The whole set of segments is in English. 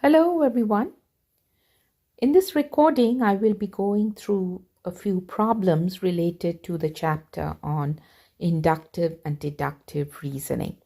Hello everyone. In this recording, I will be going through a few problems related to the chapter on inductive and deductive reasoning.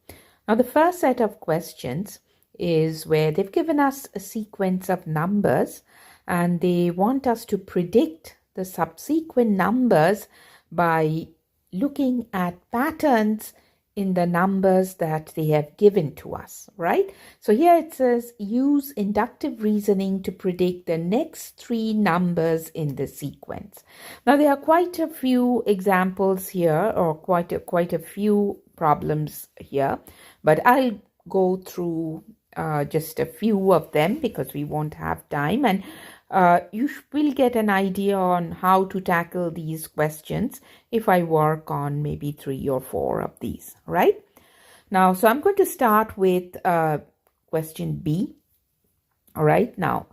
Now, the first set of questions is where they've given us a sequence of numbers and they want us to predict the subsequent numbers by looking at patterns in the numbers that they have given to us, right? So here it says use inductive reasoning to predict the next three numbers in the sequence. Now there are quite a few examples here, or quite a few problems here, but I'll go through just a few of them because we won't have time, and you will get an idea on how to tackle these questions if I work on maybe 3 or 4 of these, right? Now, so I'm going to start with question B. All right, now,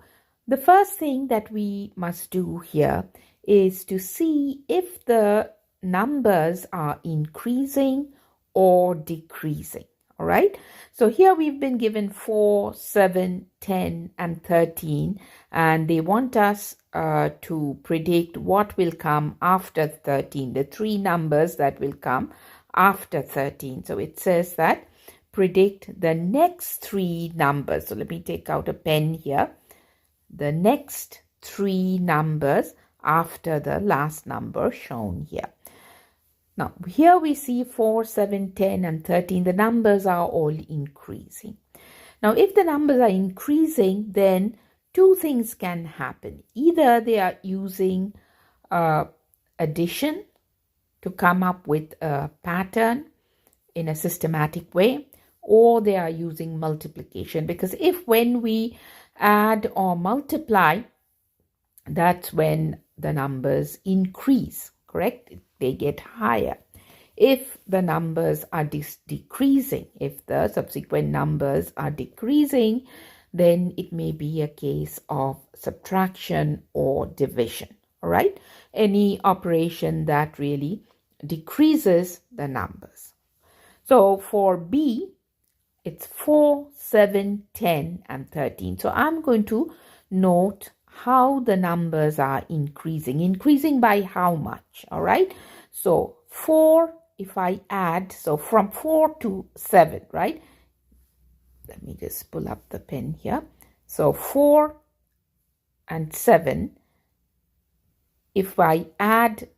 the first thing that we must do here is to see if the numbers are increasing or decreasing. All right, so here we've been given 4, 7, 10, and 13, and they want us to predict what will come after 13, the three numbers that will come after 13. So it says that predict the next three numbers. So let me take out a pen here. The next three numbers after the last number shown here. Now, here we see 4, 7, 10, and 13. The numbers are all increasing. Now, if the numbers are increasing, then two things can happen. Either they are using addition to come up with a pattern in a systematic way, or they are using multiplication. Because if when we add or multiply, that's when the numbers increase, correct? They get higher. If the numbers are decreasing, if the subsequent numbers are decreasing, then it may be a case of subtraction or division, all right? Any operation that really decreases the numbers. So for B, it's 4, 7, 10, and 13. So I'm going to note how the numbers are increasing. Increasing by how much, all right? So 4, if I add, so from 4 to 7, right? Let me just pull up the pen here. So 4 and 7, if I add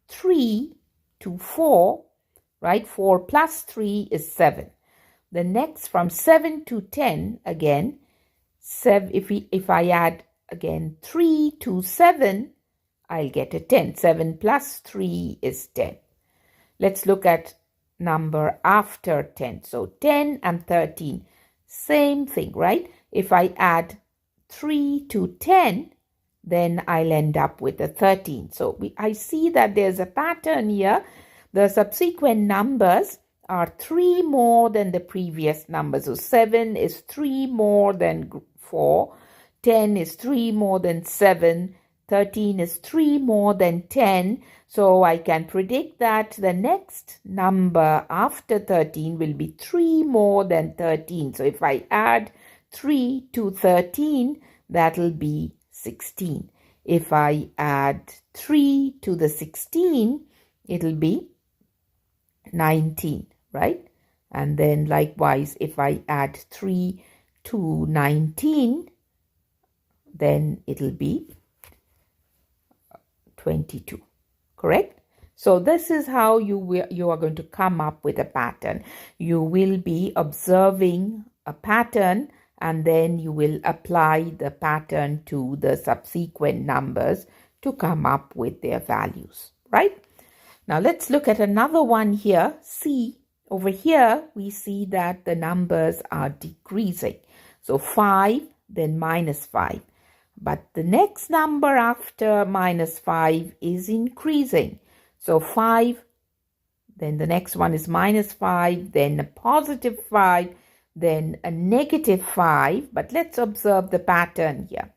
3 to 4, right? 4 plus 3 is 7. The next from 7 to 10, again, if I add again 3 to 7, I'll get a 10. 7 plus 3 is 10. Let's look at number after 10. So 10 and 13, same thing, right? If I add 3 to 10, then I'll end up with a 13. So I see that there's a pattern here. The subsequent numbers are 3 more than the previous number. So 7 is 3 more than 4. 10 is 3 more than 7. 13 is 3 more than 10. So I can predict that the next number after 13 will be 3 more than 13. So if I add 3 to 13, that'll be 16. If I add 3 to the 16, it'll be 19, right? And then likewise, if I add 3 to 19, then it'll be 22, correct? So this is how you are going to come up with a pattern. You will be observing a pattern and then you will apply the pattern to the subsequent numbers to come up with their values, right? Now let's look at another one here. C, over here we see that the numbers are decreasing. So 5, then minus 5. But the next number after minus 5 is increasing. So 5, then the next one is minus 5, then a positive 5, then a negative 5. But let's observe the pattern here.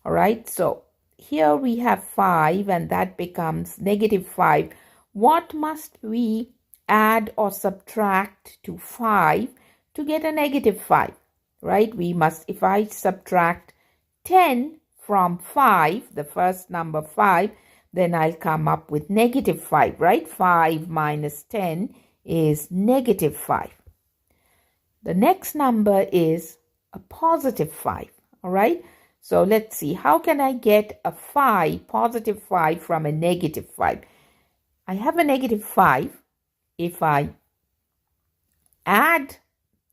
All right, so here we have 5 and that becomes negative 5. What must we add or subtract to 5 to get a negative 5? right? If I subtract 10 from 5, the first number 5, then I'll come up with negative 5, right? 5 minus 10 is negative 5. The next number is a positive 5, all right? So let's see, how can I get a 5, positive 5 from a negative 5? I have a negative 5. If I add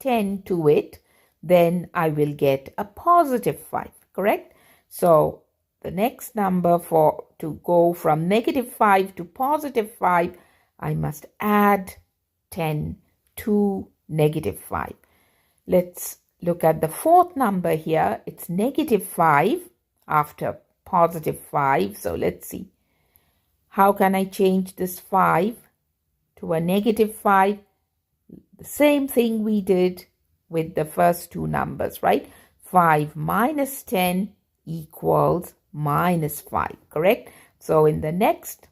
10 to it, then I will get a positive 5, correct? So the next number to go from negative 5 to positive 5, I must add 10 to negative 5. Let's look at the fourth number here. It's negative 5 after positive 5. So let's see. How can I change this 5 to a negative 5? The same thing we did with the first two numbers, right? 5 minus 10 equals minus 5, correct? So in the next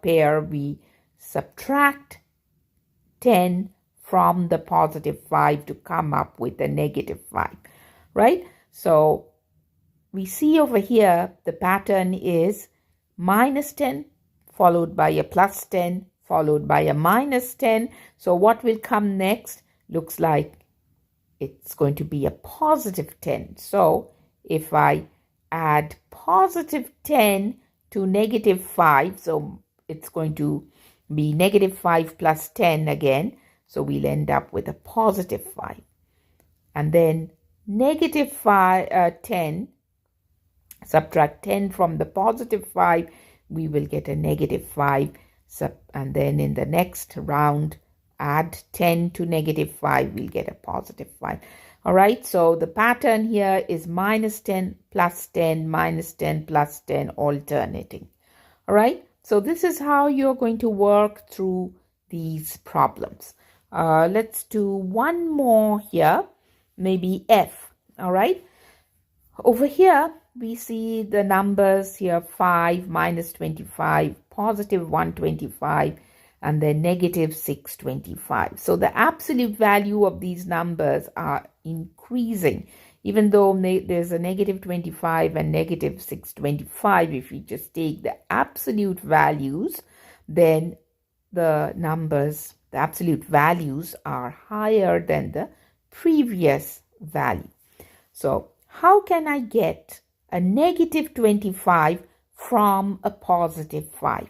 pair, we subtract 10 from the positive 5 to come up with a negative 5, right? So we see over here the pattern is minus 10 followed by a plus 10 followed by a minus 10. So what will come next? Looks like it's going to be a positive 10. So if I add positive 10 to negative 5, so it's going to be negative 5 plus 10 again. So we'll end up with a positive 5. And then negative 10, subtract 10 from the positive 5, we will get a negative 5. And then in the next round, add 10 to negative 5, we'll get a positive 5. All right, so the pattern here is minus 10 plus 10, minus 10 plus 10 alternating. All right, so this is how you're going to work through these problems. Let's do one more here, maybe F. All right, over here we see the numbers here: 5 minus 25, positive 125, and then negative 625. So the absolute value of these numbers are increasing. Even though there's a negative 25 and negative 625, if you just take the absolute values, then the absolute values are higher than the previous value. So how can I get a negative 25 from a positive 5?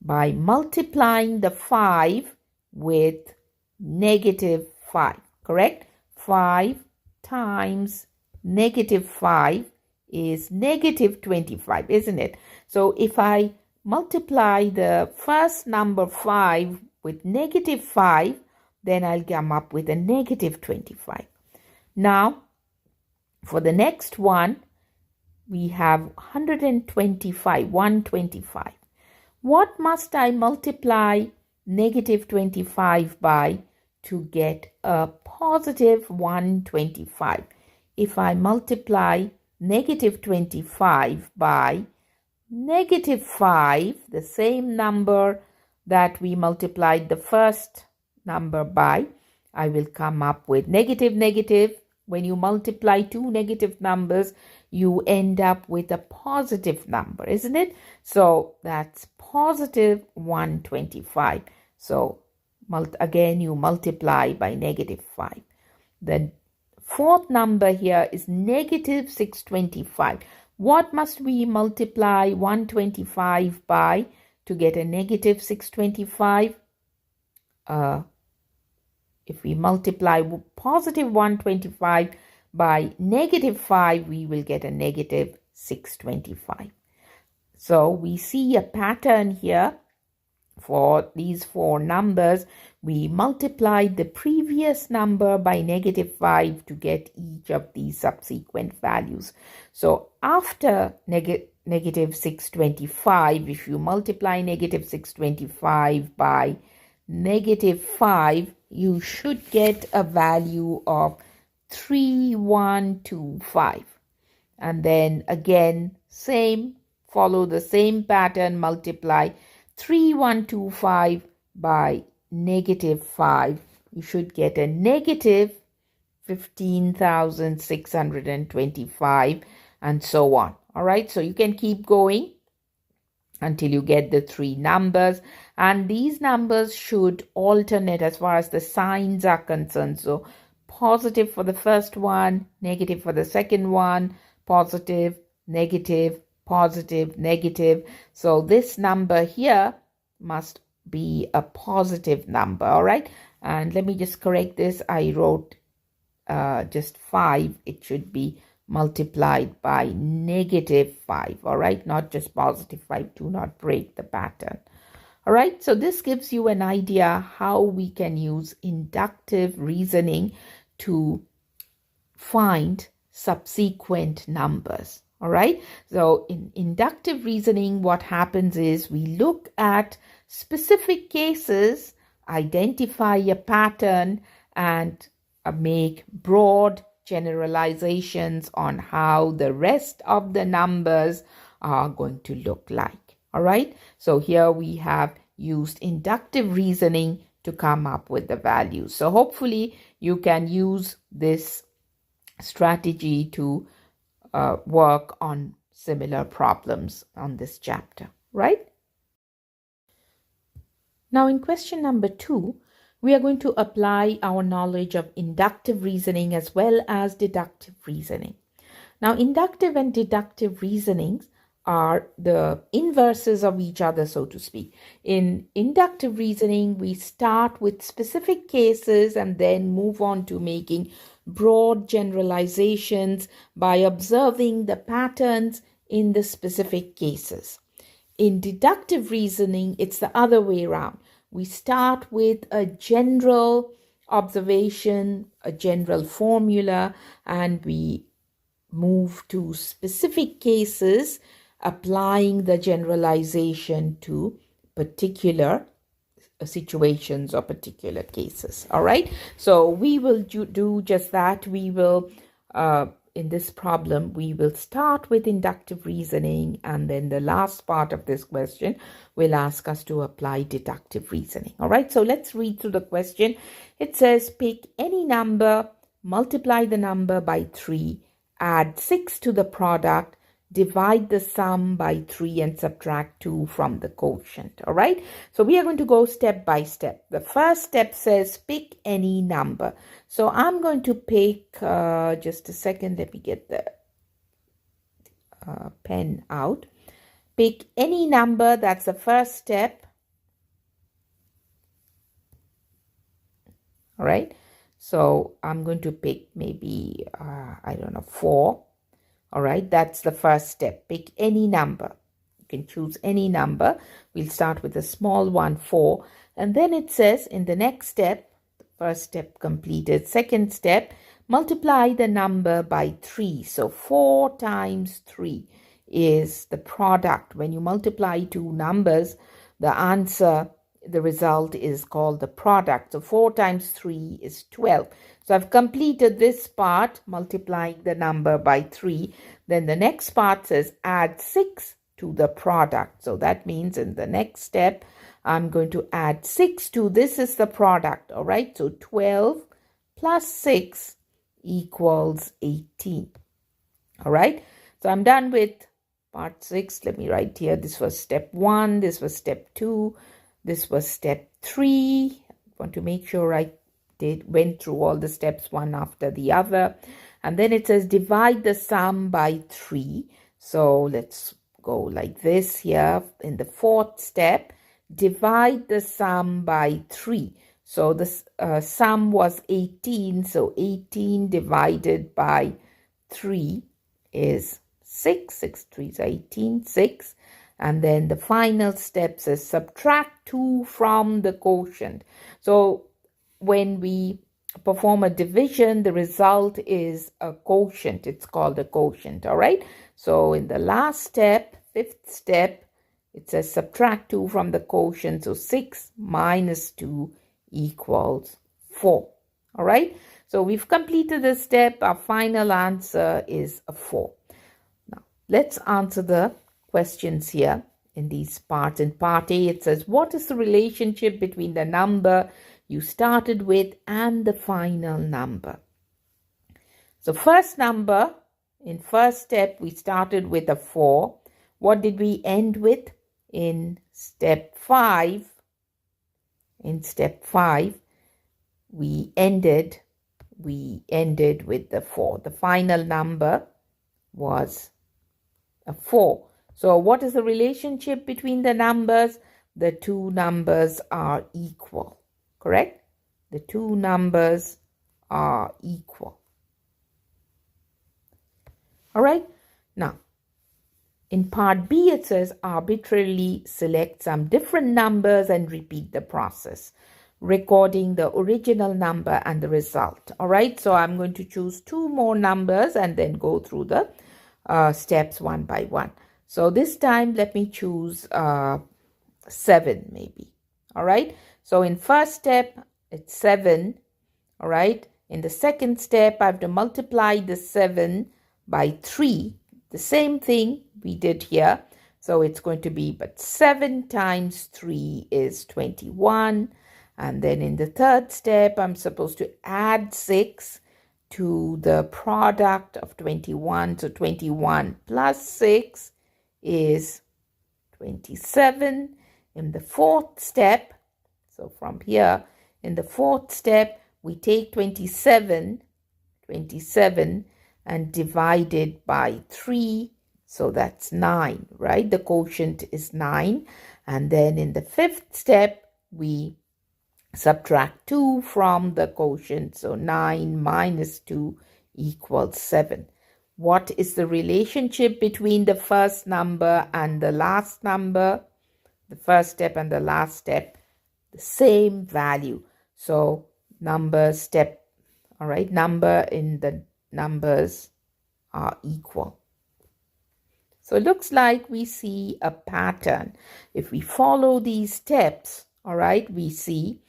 By multiplying the 5 with negative 5, correct? 5 times negative 5 is negative 25, isn't it? So if I multiply the first number 5 with negative 5, then I'll come up with a negative 25. Now, for the next one, we have 125. What must I multiply negative 25 by to get a positive 125? If I multiply negative 25 by negative 5, the same number that we multiplied the first number by, I will come up with negative. When you multiply two negative numbers, you end up with a positive number, isn't it? So that's positive 125. So again, you multiply by negative 5. The fourth number here is negative 625. What must we multiply 125 by to get a negative 625? If we multiply positive 125 by negative 5, we will get a negative 625. So we see a pattern here for these four numbers. We multiplied the previous number by negative 5 to get each of these subsequent values. So after negative 625, if you multiply negative 625 by negative 5, you should get a value of 3125. And then again, follow the same pattern, multiply 3125 by negative 5, you should get a negative 15,625 and so on. All right, so you can keep going until you get the three numbers, and these numbers should alternate as far as the signs are concerned. So positive for the first one, negative for the second one, positive, negative, positive, negative. So this number here must be a positive number. All right, and let me just correct this. I wrote just 5. It should be multiplied by negative 5. All right, not just positive 5. Do not break the pattern. All right, so this gives you an idea how we can use inductive reasoning to find subsequent numbers. All right, so in inductive reasoning, what happens is we look at specific cases, identify a pattern, and make broad generalizations on how the rest of the numbers are going to look like. All right, so here we have used inductive reasoning to come up with the values. So hopefully you can use this strategy to work on similar problems on this chapter, right? Now in question number 2, we are going to apply our knowledge of inductive reasoning as well as deductive reasoning. Now, inductive and deductive reasonings are the inverses of each other, so to speak. In inductive reasoning, we start with specific cases and then move on to making broad generalizations by observing the patterns in the specific cases. In deductive reasoning, it's the other way around. We start with a general observation, a general formula, and we move to specific cases, applying the generalization to particular situations or particular cases. All right, so we will do just that. We will in this problem, we will start with inductive reasoning, and then the last part of this question will ask us to apply deductive reasoning. All right, so let's read through the question. It says, pick any number, multiply the number by 3, add 6 to the product, divide the sum by 3 and subtract 2 from the quotient. All right, so we are going to go step by step. The first step says pick any number. So I'm going to pick, just a second, let me get the pen out. Pick any number, that's the first step. All right, so I'm going to pick maybe, I don't know, 4. All right, that's the first step. Pick any number. You can choose any number. We'll start with a small one, 4. And then it says in the next step, first step completed. Second step, multiply the number by 3. So 4 times 3 is the product. When you multiply two numbers, the answer, the result is called the product. So 4 times 3 is 12. So I've completed this part, multiplying the number by 3. Then the next part says add 6 to the product. So that means in the next step, I'm going to add 6 to, this is the product. All right, so 12 plus 6 equals 18. All right, so I'm done with part 6. Let me write here. This was step 1. This was step 2. This was step 3. I want to make sure I went through all the steps one after the other. And then it says divide the sum by 3. So let's go like this here. In the fourth step, divide the sum by 3. So the sum was 18. So 18 divided by 3 is 6. 6 3 is 18, 6. And then the final step says subtract 2 from the quotient. So when we perform a division, the result is a quotient. It's called a quotient. All right. So in the last step, fifth step, it says subtract 2 from the quotient. So 6 minus 2 equals 4. All right. So we've completed this step. Our final answer is a 4. Now let's answer the questions here in these parts. In part A, it says, what is the relationship between the number you started with and the final number. So first number, in first step, we started with a 4. What did we end with? In step 5, we ended with the 4. The final number was a 4. So what is the relationship between the numbers? The two numbers are equal, correct? The two numbers are equal. All right. Now, in part B, it says arbitrarily select some different numbers and repeat the process, recording the original number and the result. All right. So I'm going to choose 2 more numbers and then go through the steps one by one. So this time, let me choose 7 maybe. All right. So in first step, it's 7. All right. In the second step, I have to multiply the 7 by 3. The same thing we did here. So it's going to be, but 7 times 3 is 21. And then in the third step, I'm supposed to add 6 to the product of 21. So 21 plus 6 is 27. In the fourth step, so from here, in the fourth step, we take 27 and divide it by 3. So that's 9, right? The quotient is 9. And then in the fifth step, we subtract 2 from the quotient. So 9 minus 2 equals 7. What is the relationship between the first number and the last number? The first step and the last step, the same value. So number in the numbers are equal. So it looks like we see a pattern. If we follow these steps, all right, we see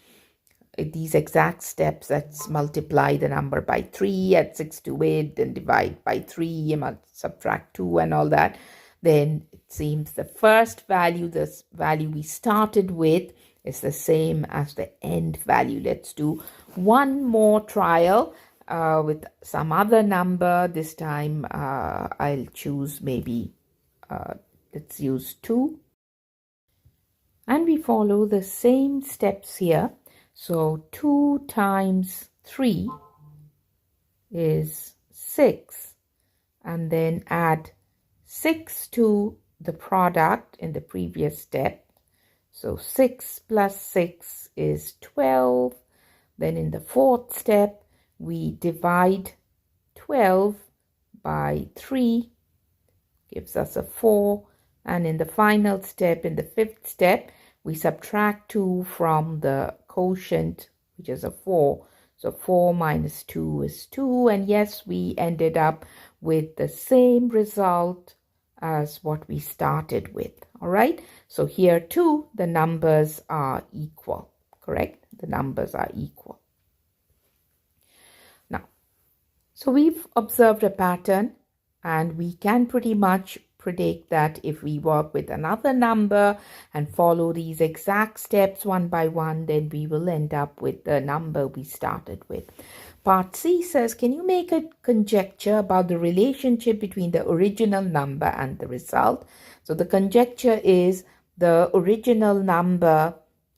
these exact steps. Let's multiply the number by 3, add 6 to it, and divide by 3, and subtract 2 and all that. Then it seems the first value, this value we started with, is the same as the end value. Let's do one more trial with some other number. This time I'll choose maybe, let's use 2. And we follow the same steps here. So 2 times 3 is 6. And then add 6 to the product in the previous step. So 6 plus 6 is 12. Then in the fourth step, we divide 12 by 3, gives us a 4. And in the final step, in the fifth step, we subtract 2 from the quotient, which is a 4. So 4 minus 2 is 2. And yes, we ended up with the same result as what we started with. All right. So here too, the numbers are equal, correct? The numbers are equal. Now, so we've observed a pattern, and we can pretty much predict that if we work with another number and follow these exact steps one by one, then we will end up with the number we started with. Part C says, can you make a conjecture about the relationship between the original number and the result? So the conjecture is the original number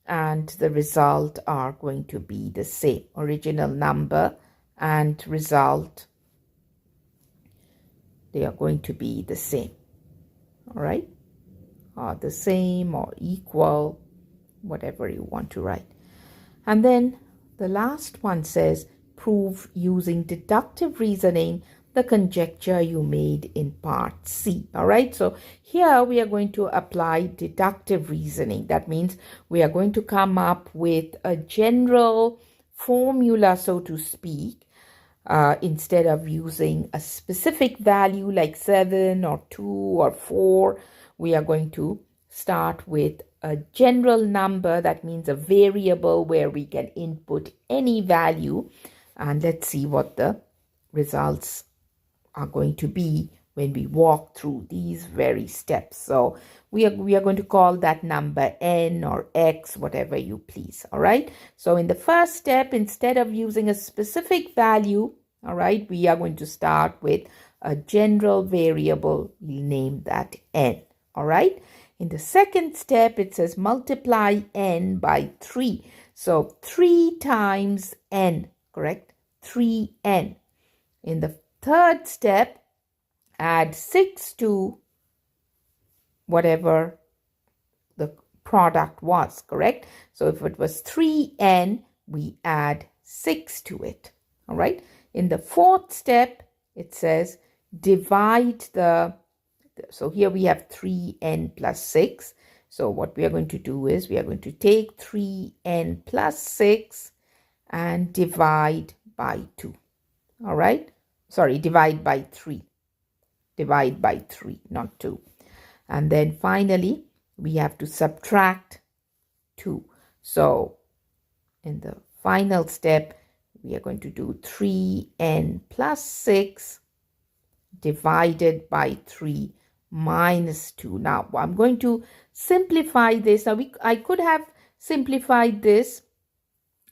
and the result are going to be the same. Original number and result, they are going to be the same. All right? Or the same or equal, whatever you want to write. And then the last one says, prove using deductive reasoning the conjecture you made in part C. All right, so here we are going to apply deductive reasoning. That means we are going to come up with a general formula, so to speak, instead of using a specific value like 7 or 2 or 4. We are going to start with a general number, that means a variable where we can input any value. And let's see what the results are going to be when we walk through these very steps. So we are going to call that number n or x, whatever you please. All right. So in the first step, instead of using a specific value, all right, we are going to start with a general variable. We'll name that n. All right. In the second step, it says multiply n by 3. So 3 times n, correct? 3n. In the third step, add 6 to whatever the product was, correct? So if it was 3n, we add 6 to it, all right? In the fourth step, it says divide so here we have 3n plus 6. So what we are going to do is we are going to take 3n plus 6 and divide by 2, all right? Sorry, divide by 3. Divide by 3, not 2. And then finally, we have to subtract 2. So in the final step, we are going to do 3n plus 6 divided by 3 minus 2. Now, I'm going to simplify this. Now, I could have simplified this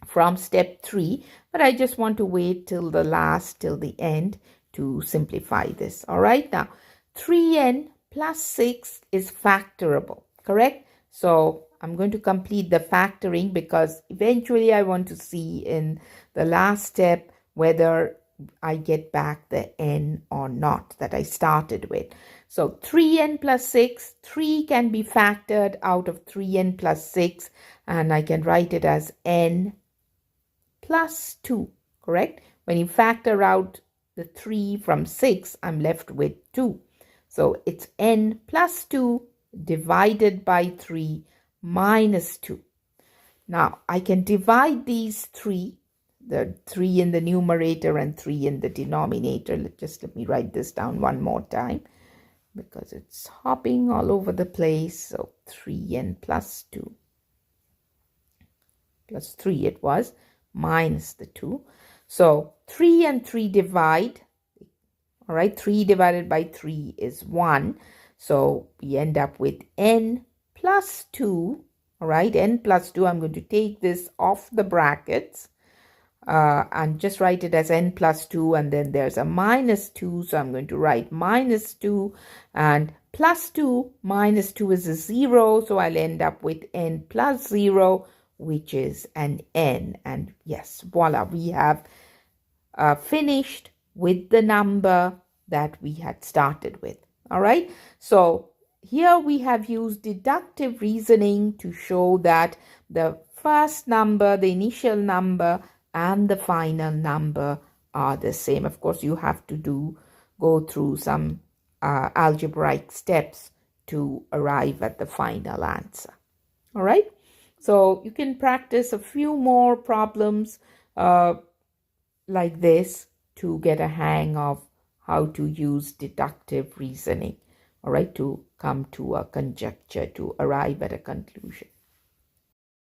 from step 3, but I just want to wait till the end to simplify this. All right. Now, 3n plus 6 is factorable, correct? So I'm going to complete the factoring because eventually I want to see in the last step whether I get back the n or not that I started with. So 3n plus 6, 3 can be factored out of 3n plus 6, and I can write it as n plus 2, correct? When you factor out the 3 from 6, I'm left with 2. So it's n plus 2 divided by 3 minus 2. Now, I can divide these 3, the 3 in the numerator and 3 in the denominator. Let me write this down one more time because it's hopping all over the place. So 3n plus 2 plus 3 it was, minus the 2. So 3 and 3 divide. All right, 3 divided by 3 is 1. So we end up with n plus 2. All right, n plus 2. I'm going to take this off the brackets and just write it as n plus 2. And then there's a minus 2. So I'm going to write minus 2. And plus 2 minus 2 is a 0. So I'll end up with n plus 0, which is an n. And yes, voila, we have finished with the number that we had started with. All right. So here we have used deductive reasoning to show that the first number, the initial number, and the final number are the same. Of course, you have to go through some algebraic steps to arrive at the final answer. All right. So you can practice a few more problems like this to get a hang of how to use deductive reasoning, all right, to come to a conjecture, to arrive at a conclusion.